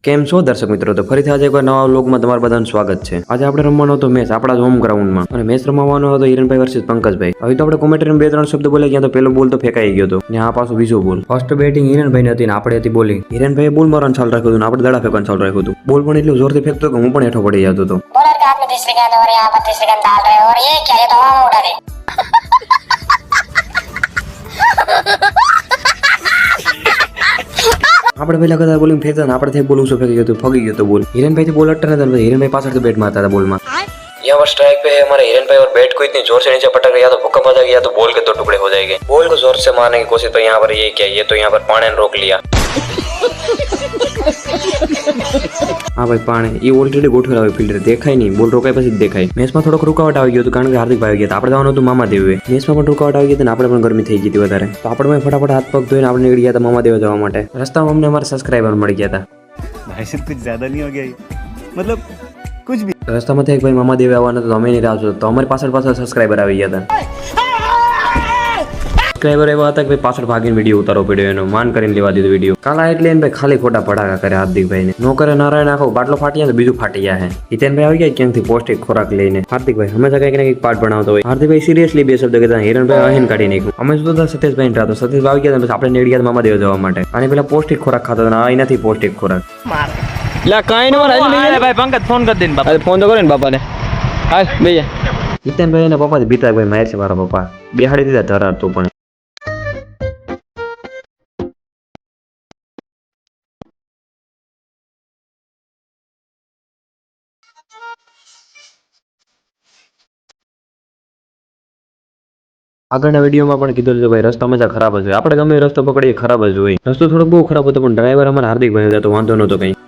કેમ છો દર્શક મિત્રો? તો ફરીથી આજે એક નવા વ્લોગમાં તમારું બધાનું સ્વાગત છે. આજે આપણે રમવાનો હતો મેચ આપણા જ હોમ ગ્રાઉન્ડમાં અને મેચ રમવાનો હતો હિરણભાઈ વર્સિસ પંકજભાઈ. હવે તો આપણે કોમેન્ટરીમાં બે ત્રણ શબ્દ બોલે ગયા તો પેલો બોલ તો ફેંકાઈ ગયો હતો ને આ પાછો બીજો બોલ. ફર્સ્ટ બેટિંગ હિરણભાઈ હતી ને આપણે હતી બોલિંગ. હિરણભાઈએ બોલ મારવાનું ચાલુ રાખ્યું હતું ને આપણે દડા ફેંકવાનું ચાલુ રાખ્યું હતું. બોલ પણ એટલું જોરથી ફેંકતો કે હું પણ હેઠો પડી જતો હતો. बॉलर के हाथ में 30 गेंद और यहाँ पर 30 गेंद डाल रहे हैं और ये क्या, ये तो हवा उड़ा दे। આપણે પહેલા કદાચ બોલિંગ ફેંકતા ને આપણે બોલ ઓછો ફેંકી ગયો હતો, ફગી ગયો હતો બોલ. हिरन तो बॉल अट्टर था, हिरन पास बैट मारता था बॉल में. यहाँ पर स्ट्राइक पे है हमारे हिरन भाई और बैट को इतनी जोर से नीचे पटक गया तो भूकंप आ जाएगा, तो बॉल के दो टुकड़े हो जाएंगे. बॉल को जोर से मारने की कोशिश तो यहाँ पर ये क्या, ये तो यहाँ पर पाने ने रोक लिया. हाँ भाई पाने ये ऑलरेडी गोठवेला હોય ફિલ્ડર દેખાય નહીં, બોલ રોકાય પછી દેખાય. મેચમાં થોડોક રૂકાવટ આવી ગયો હતો કારણ કે હાર્દિકભાઈ આવી ગયા હતા. આપણે જવાનું હતું મામાદેવે. મેચમાં પણ રૂકાવટ આવી ગઈ હતી ને આપણે પણ ગરમી થઈ ગઈ હતી વધારે, તો આપણે ફટાફટ હાથ પગ ધોઈને આપણે નીકળી ગયા હતા મામાદેવે જવા માટે. રસ્તામાં અમને અમારા સબસ્ક્રાઇબર મળી ગયા હતા. भाई साहब कुछ ज्यादा नहीं हो गया ये? मतलब कुछ भी. રસ્તામાંથી એક ભાઈ મામાદેવે આવવાના તો અમે એની રાહ જોતા, તો અમારી પાછળ સબસ્ક્રાઇબર આવી ગયા હતા. સબસ્ક્રાઇબર એવા હતા કે ભાઈ પાછળ ભાગીને વિડીયો ઉતારવો પડ્યો, એનો માન કરીને લેવા દીધો વિડીયો. કાલા એટલે એને ભાઈ ખાલી ખોટા ભડાકા કરે હાર્દિકભાઈ ને. નો કરે નારાયણ આખો બાટલો ફાટી જાય તો બીજું ફાટી જાય. હિતેનભાઈ આવી ગયા ક્યાંકથી પૌષ્ટિક ખોરાક લઈને. હાર્દિકભાઈ હંમેશા કંઈક ને કંઈક પાઠ ભણાવતો હોય. હાર્દિકભાઈ સિરિયસલી બે શબ્દ કહેતા, હિરણભાઈ અહીન કાઢી નાખ્યું. અમે જોતા સતીશભાઈ રાતો, સતીશભાઈ આવી ગયા પછી આપણે નીકળી ગયા મામાદેવ જવા માટે. અને પેલા પૌષ્ટિક ખોરાક ખાતા હતા, આ નથી પૌષ્ટિક ખોરાક. લા કાઈ ન મારે હાલ ભાઈ પંકજ ફોન કરી દેને બાપા. ફોન તો કરો ને બાપાને. હાલ બેય હિતેનભાઈ અને પપ્પા બીતાભાઈ મારે છે મારા પપ્પા બેહાડી દીધા ધરાર તો પણ. આગળના વિડીયોમાં પણ કીધું હતું ભાઈ રસ્તો હંમેશા ખરાબ જ હોય, આપણે ગમે રસ્તો પકડીએ ખરાબ જ હોય. રસ્તો થોડોક બહુ ખરાબ હતો પણ ડ્રાઈવર અમારા હાર્દિકભાઈ હતા તો વાંધો નહોતો કંઈ.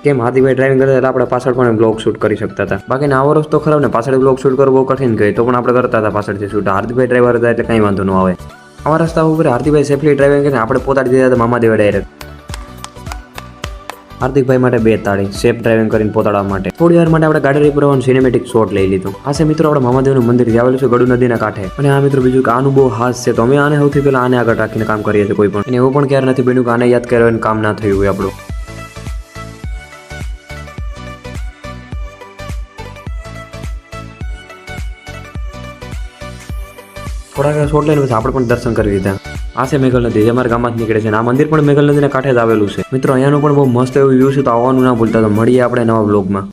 કેમ હાર્દિકભાઈ ડ્રાઇવિંગ કરતા એટલે આપણે પાછળ પણ બ્લોગ શૂટ કરી શકતા હતા. બાકી આવો રસ્તો ખરાબ ને પાછળ બ્લોગ શૂટ કરવો બહુ કઠિન ગઈ, તો પણ આપણે કરતા હતા પાછળથી શૂટ. હાર્દિકભાઈ ડ્રાઈવર હતા એટલે કંઈ વાંધો ન આવે. અમારા રસ્તા ઉપર હાર્દિકભાઈ સેફલી ડ્રાઇવિંગ કરીને આપણે પોતાડી દીધા હતા મામાદેવે ડાયરેક્ટ. હાર્દિકભાઈ માટે બે તાળી સેફ ડ્રાઇવિંગ કરીને પોતાડવા માટે. થોડી વાર માટે આપણે ગાડી રીપરવાનું સિનેમેટિક શોટ લઈ લીધું. આ છે મિત્રો આપણે મામાદેવનું મંદિર જે આવેલું છે ગડુ નદીના કાંઠે. અને આ મિત્રો બીજું કે આનું બહુ હાસ છે, તો અમે આને સૌથી પહેલા આને આગળ રાખીને કામ કરીએ છીએ કોઈ પણ. અને એવું પણ ક્યારે નથી બન્યું કે આને યાદ કરવાનું કામ ના થયું હોય આપણું. થોડાક શોટ લઈને પછી આપણે પણ દર્શન કરી લીધા. આ છે મેઘલ નદી, જે અમારા ગામમાંથી નીકળે છે. આ મંદિર પણ મેઘલ નદીના કાંઠે જ આવેલું છે. મિત્રો અહીંયાનું પણ બહુ મસ્ત એવું વ્યૂ છે, તો આવવાનું ના ભૂલતા. તો મળીએ આપણે નવા બ્લોગમાં.